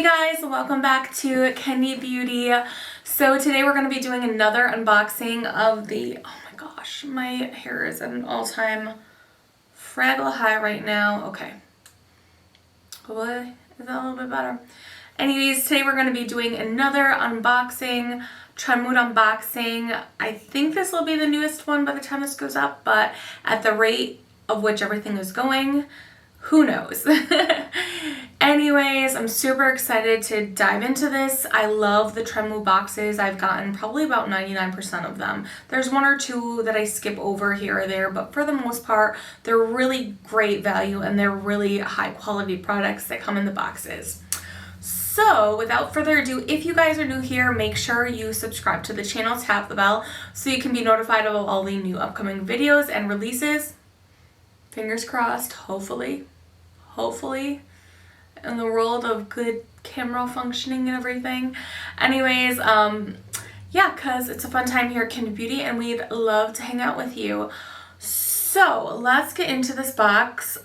Hey guys, welcome back to Kendi Beauty. So today we're going to be doing another unboxing of the, oh my gosh, my hair is at an all-time fragile high right now. Okay. Hopefully, is that a little bit better? Anyways, today we're going to be doing another unboxing, Trendmood unboxing. I think this will be the newest one by the time this goes up, but at the rate of which everything is going, who knows? Anyways, I'm super excited to dive into this. I love the Trendmood boxes. I've gotten probably about 99% of them. There's one or two that I skip over here or there, but for the most part, they're really great value and they're really high quality products that come in the boxes. So without further ado, if you guys are new here, make sure you subscribe to the channel, tap the bell so you can be notified of all the new upcoming videos and releases. Fingers crossed, hopefully in the world of good camera functioning and everything. Anyways, yeah, because it's a fun time here at Kendi Beauty and we'd love to hang out with you. So let's get into this box.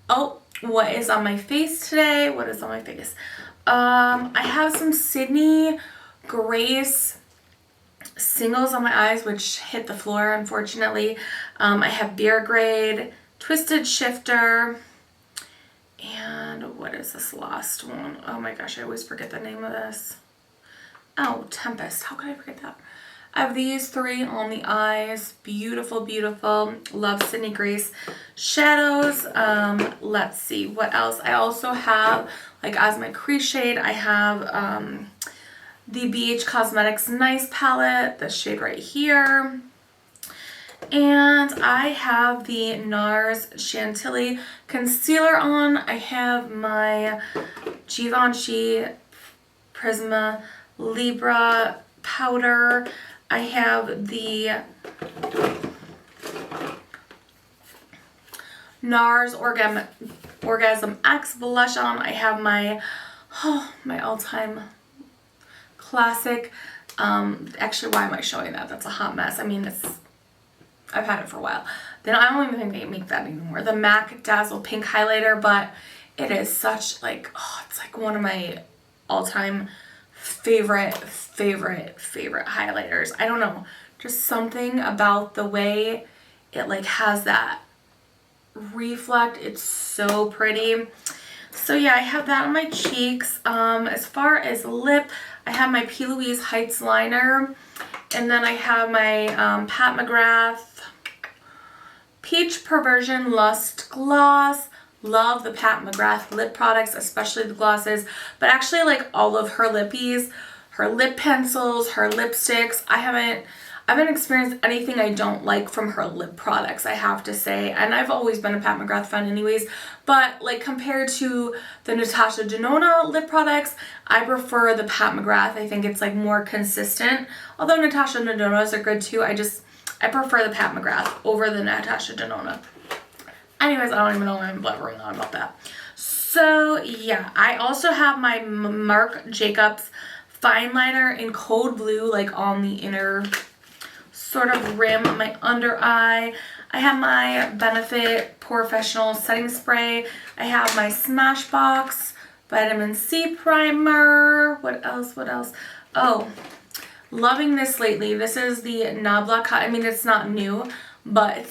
Oh, what is on my face today? What is on my face? I have some Sydney Grace singles on my eyes, which hit the floor, unfortunately. I have Beer Grade, Twisted Shifter, and what is this last one? Oh my gosh, I always forget the name of this. Oh, Tempest. How could I forget that? I have these three on the eyes. Beautiful, beautiful. Love Sydney Grace shadows. Let's see what else. I also have, like, as my crease shade, I have the BH Cosmetics Nice palette, this shade right here. And I have the NARS Chantilly concealer on. I have my Givenchy Prisma Libra powder. I have the NARS Orgasm X blush on. I have my, my all-time classic. Actually, why am I showing that? That's a hot mess. I mean, I've had it for a while. Then I don't even think they make that anymore. The MAC Dazzle Pink Highlighter, but it is such, like, oh, it's like one of my all-time favorite highlighters. I don't know, just something about the way it, like, has that reflect. It's so pretty. So yeah, I have that on my cheeks. As far as lip, I have my P. Louise Heights liner, and then I have my Pat McGrath Peach Perversion Lust Gloss. Love the Pat McGrath lip products, especially the glosses, but actually like all of her lippies, her lip pencils, her lipsticks. I haven't experienced anything I don't like from her lip products, I have to say. And I've always been a Pat McGrath fan anyways, but like compared to the Natasha Denona lip products, I prefer the Pat McGrath. I think it's like more consistent. Although Natasha Denona's are good too, I prefer the Pat McGrath over the Natasha Denona. Anyways, I don't even know why I'm blabbering on about that. So yeah, I also have my Marc Jacobs fine liner in Code Blue, like on the inner sort of rim of my under eye. I have my Benefit Professional Setting Spray. I have my Smashbox Vitamin C Primer. What else? Oh, loving this lately. This is the Nabla. I mean, it's not new, but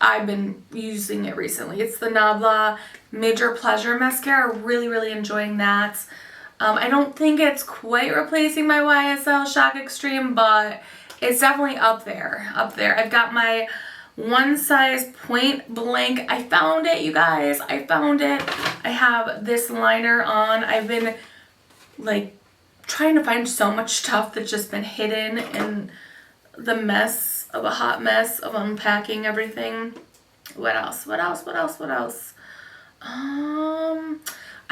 I've been using it recently. It's the Nabla Major Pleasure Mascara. Really enjoying that. I don't think it's quite replacing my YSL Shock Extreme, but it's definitely up there. I've got my One Size Point Blank. I found it, you guys. I found it. I have this liner on. I've been like trying to find so much stuff that's just been hidden in the mess of a hot mess of unpacking everything. What else?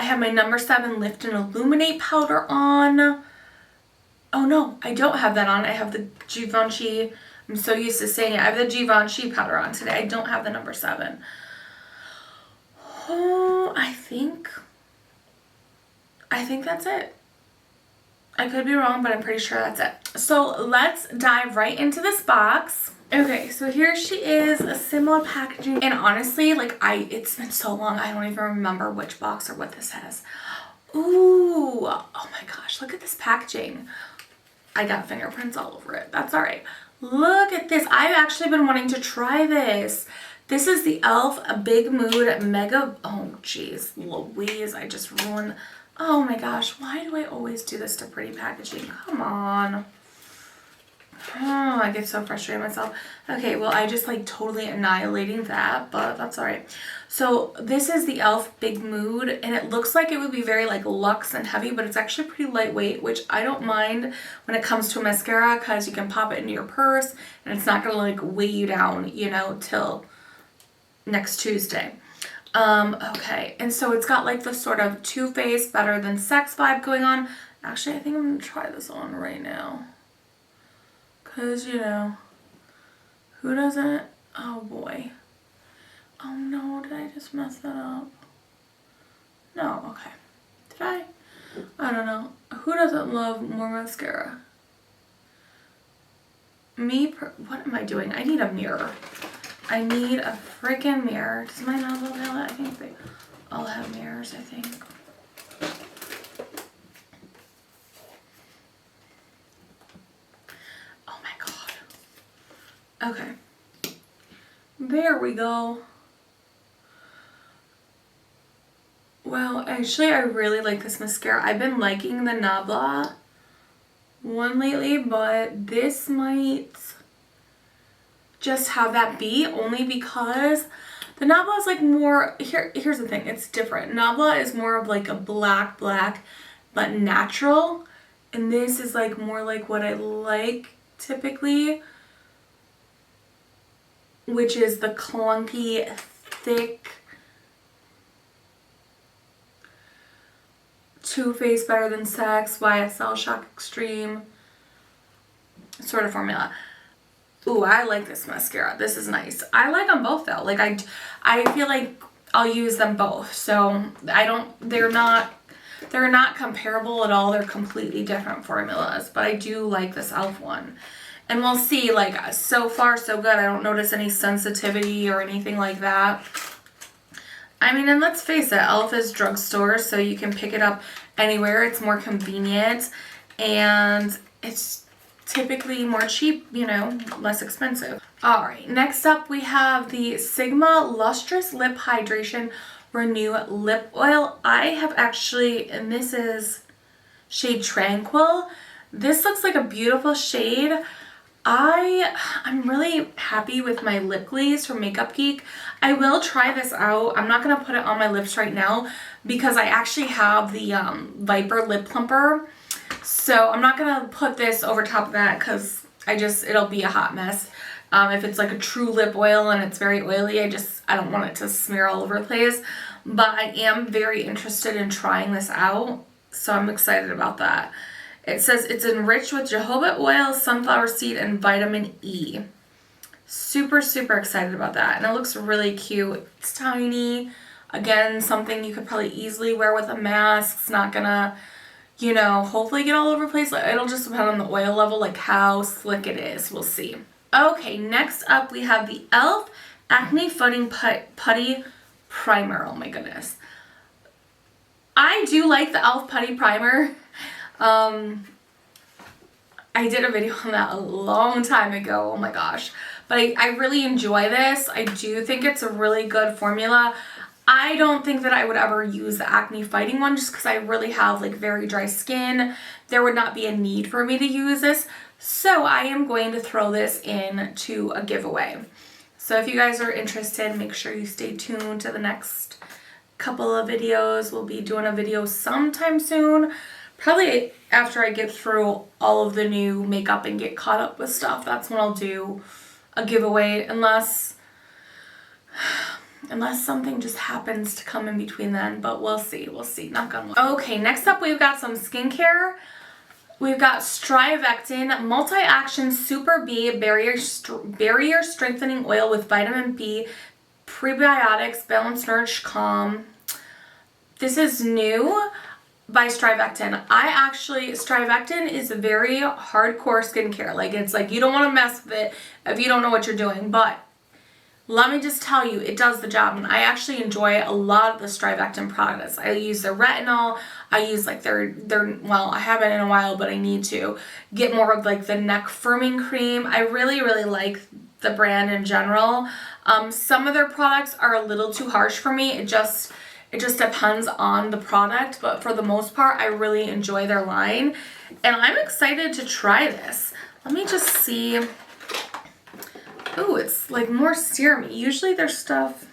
I have my number 7 Lift and Illuminate powder on. Oh no, I don't have that on. I have the Givenchy, I'm so used to saying it. I have the Givenchy powder on today. I don't have the number 7. Oh, I think that's it. I could be wrong, but I'm pretty sure that's it. So let's dive right into this box. Okay, so here she is, a similar packaging. And honestly, like, it's been so long, I don't even remember which box or what this has. Ooh, oh my gosh, look at this packaging. I got fingerprints all over it. That's all right. Look at this. I've actually been wanting to try this. This is the e.l.f. Big Mood Mega. Oh, jeez. Louise, I just ruined. Oh my gosh. Why do I always do this to pretty packaging? Come on. Oh, I get so frustrated with myself. Okay, well, I just like totally annihilating that, but that's all right. So this is the e.l.f. Big Mood, and it looks like it would be very like luxe and heavy, but it's actually pretty lightweight, which I don't mind when it comes to mascara because you can pop it into your purse and it's not gonna like weigh you down, you know, till next Tuesday. Okay, and so it's got like the sort of Too Faced Better Than Sex vibe going on. Actually, I think I'm gonna try this on right now. Cause you know, who doesn't? Oh boy. Oh no, did I just mess that up? No, okay. Did I? I don't know. Who doesn't love more mascara? Me, what am I doing? I need a mirror. I need a freaking mirror. Does my Nabla palette? I think they all have mirrors, I think. Oh my god. Okay. There we go. Well, actually, I really like this mascara. I've been liking the Nabla one lately, but this might just have that beat only because the Nabla is like more, here's the thing, it's different. Nabla is more of like a black, but natural. And this is like more like what I like typically, which is the clunky, thick, Too Faced Better Than Sex, YSL Shock Extreme sort of formula. Ooh, I like this mascara. This is nice. I like them both though. Like I feel like I'll use them both. So they're not comparable at all. They're completely different formulas, but I do like this e.l.f. one. And we'll see, like, so far so good. I don't notice any sensitivity or anything like that. I mean, and let's face it, e.l.f. is drugstore, so you can pick it up anywhere. It's more convenient, and it's typically more cheap, you know, less expensive. All right, next up we have the Sigma Lustrous Lip Hydration Renew Lip Oil. I have actually, and this is shade Tranquil. This looks like a beautiful shade. I'm really happy with my lip glaze from Makeup Geek. I will try this out. I'm not going to put it on my lips right now because I actually have the Viper Lip Plumper. So I'm not going to put this over top of that because it'll be a hot mess. If it's like a true lip oil and it's very oily, I don't want it to smear all over the place. But I am very interested in trying this out. So I'm excited about that. It says it's enriched with jojoba oil, sunflower seed, and vitamin E. Super, super excited about that. And it looks really cute. It's tiny. Again, something you could probably easily wear with a mask. It's not gonna, you know, hopefully get all over the place. It'll just depend on the oil level, like how slick it is. We'll see. Okay, next up we have the e.l.f. Acne Fighting Putty Primer. Oh my goodness. I do like the e.l.f. Putty Primer. I did a video on that a long time ago. Oh my gosh. But I really enjoy this. I do think it's a really good formula. I don't think that I would ever use the acne fighting one just because I really have like very dry skin. There would not be a need for me to use this. So I am going to throw this into a giveaway. So if you guys are interested, make sure you stay tuned to the next couple of videos. We'll be doing a video sometime soon. Probably after I get through all of the new makeup and get caught up with stuff. That's when I'll do a giveaway unless something just happens to come in between then, but we'll see. We'll see. Knock on wood. Okay, next up we've got some skincare. We've got Strivectin Multi-Action Super B Barrier Strengthening Oil with Vitamin B, Prebiotics, Balanced Nourish Calm. This is new by Strivectin. Strivectin is very hardcore skincare. Like, it's like you don't want to mess with it if you don't know what you're doing, but let me just tell you, it does the job. And I actually enjoy a lot of the Strivectin products. I use their retinol. I use like their well, I haven't in a while, but I need to get more of like the neck firming cream. I really, really like the brand in general. Some of their products are a little too harsh for me. It just depends on the product, but for the most part, I really enjoy their line. And I'm excited to try this. Let me just see. Oh, it's like more serum. Usually their stuff,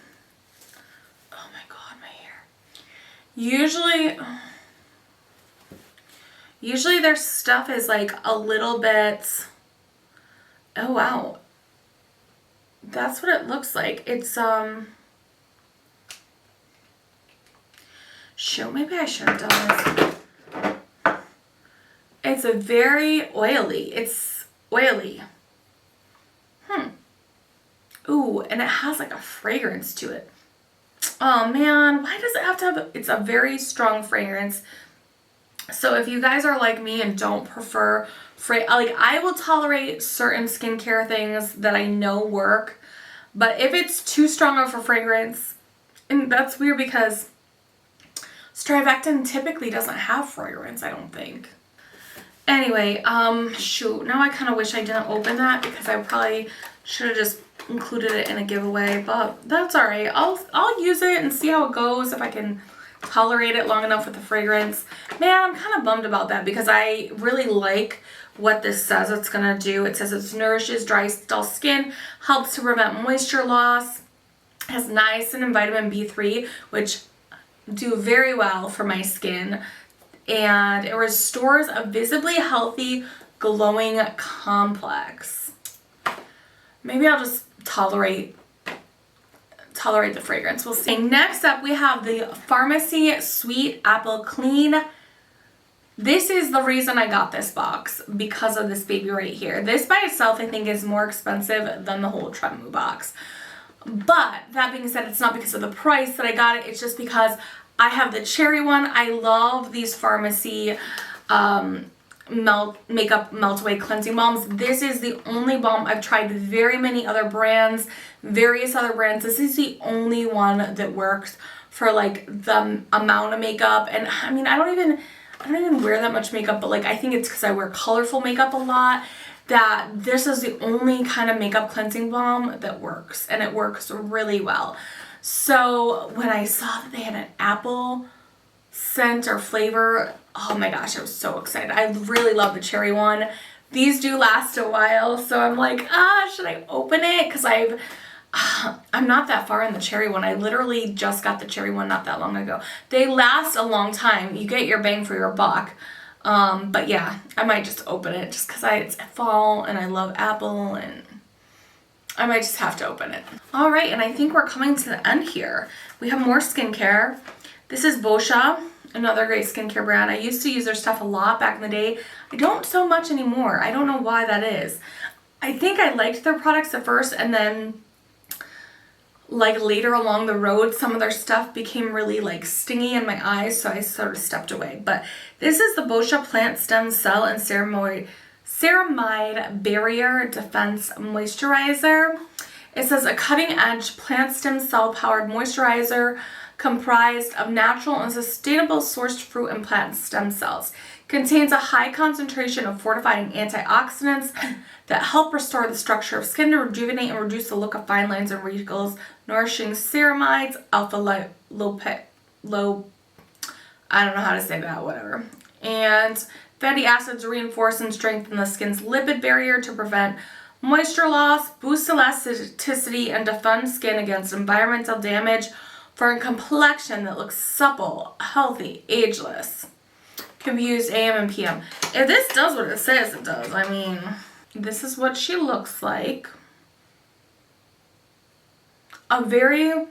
oh my god, my hair. Usually their stuff is like a little bit, oh wow. That's what it looks like. It's, maybe I should have done this. It's a very oily. It's oily. Ooh, and it has like a fragrance to it. Oh man, why does it have to have, it's a very strong fragrance. So if you guys are like me and don't prefer, like I will tolerate certain skincare things that I know work, but if it's too strong of a fragrance, and that's weird because Strivectin typically doesn't have fragrance, I don't think. Anyway, shoot, now I kind of wish I didn't open that because I probably should have just included it in a giveaway, but that's all right. I'll use it and see how it goes, if I can tolerate it long enough with the fragrance. Man, I'm kind of bummed about that because I really like what this says it's gonna do. It says it nourishes dry, dull skin, helps to prevent moisture loss, has niacin and vitamin B3, which do very well for my skin, and it restores a visibly healthy, glowing complex. Maybe I'll just tolerate the fragrance. We'll see. Next up, we have the Pharmacy Sweet Apple Clean. This is the reason I got this box, because of this baby right here. This by itself, I think, is more expensive than the whole Trendmood box. But that being said, it's not because of the price that I got it. It's just because I have the cherry one. I love these Pharmacy makeup melt away cleansing balms. This is the only balm. I've tried very many other brands, various other brands. This is the only one that works for like the amount of makeup. And I mean, I don't even wear that much makeup, but like I think it's because I wear colorful makeup a lot, that this is the only kind of makeup cleansing balm that works, and it works really well. So when I saw that they had an apple scent or flavor, oh my gosh, I was so excited. I really love the cherry one. These do last a while, so I'm like, should I open it? Because I'm not that far in the cherry one. I literally just got the cherry one not that long ago. They last a long time. You get your bang for your buck. But yeah, I might just open it just because it's fall and I love apple, and I might just have to open it. All right, and I think we're coming to the end here. We have more skincare. This is Boscia, another great skincare brand. I used to use their stuff a lot back in the day. I don't so much anymore. I don't know why that is. I think I liked their products at first, and then like later along the road, some of their stuff became really like stingy in my eyes, so I sort of stepped away. But this is the Boscia Plant Stem Cell and Ceramide Barrier Defense Moisturizer. It says a cutting-edge plant stem cell powered moisturizer comprised of natural and sustainable sourced fruit and plant stem cells. Contains a high concentration of fortifying antioxidants that help restore the structure of skin, to rejuvenate and reduce the look of fine lines and wrinkles, nourishing ceramides, alpha low, I don't know how to say that, whatever. And fatty acids reinforce and strengthen the skin's lipid barrier to prevent moisture loss, boost elasticity, and defend skin against environmental damage for a complexion that looks supple, healthy, ageless. Can be used AM and PM. If this does what it says it does, I mean, this is what she looks like. A very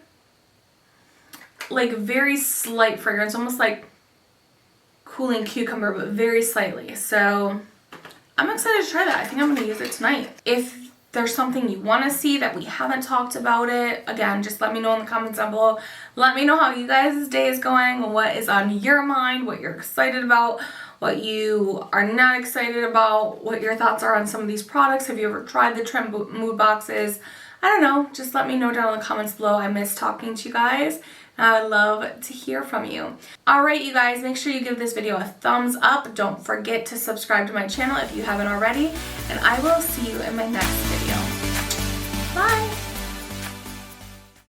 slight fragrance, almost like cooling cucumber, but very slightly. So I'm excited to try that. I think I'm going to use it tonight. If there's something you want to see that we haven't talked about it, again, just let me know in the comments down below. Let me know how you guys' day is going, what is on your mind, what you're excited about, what you are not excited about, what your thoughts are on some of these products. Have you ever tried the Trendmood boxes? I don't know, just let me know down in the comments below. I miss talking to you guys. I would love to hear from you. Alright, you guys, make sure you give this video a thumbs up. Don't forget to subscribe to my channel if you haven't already. And I will see you in my next video. Bye!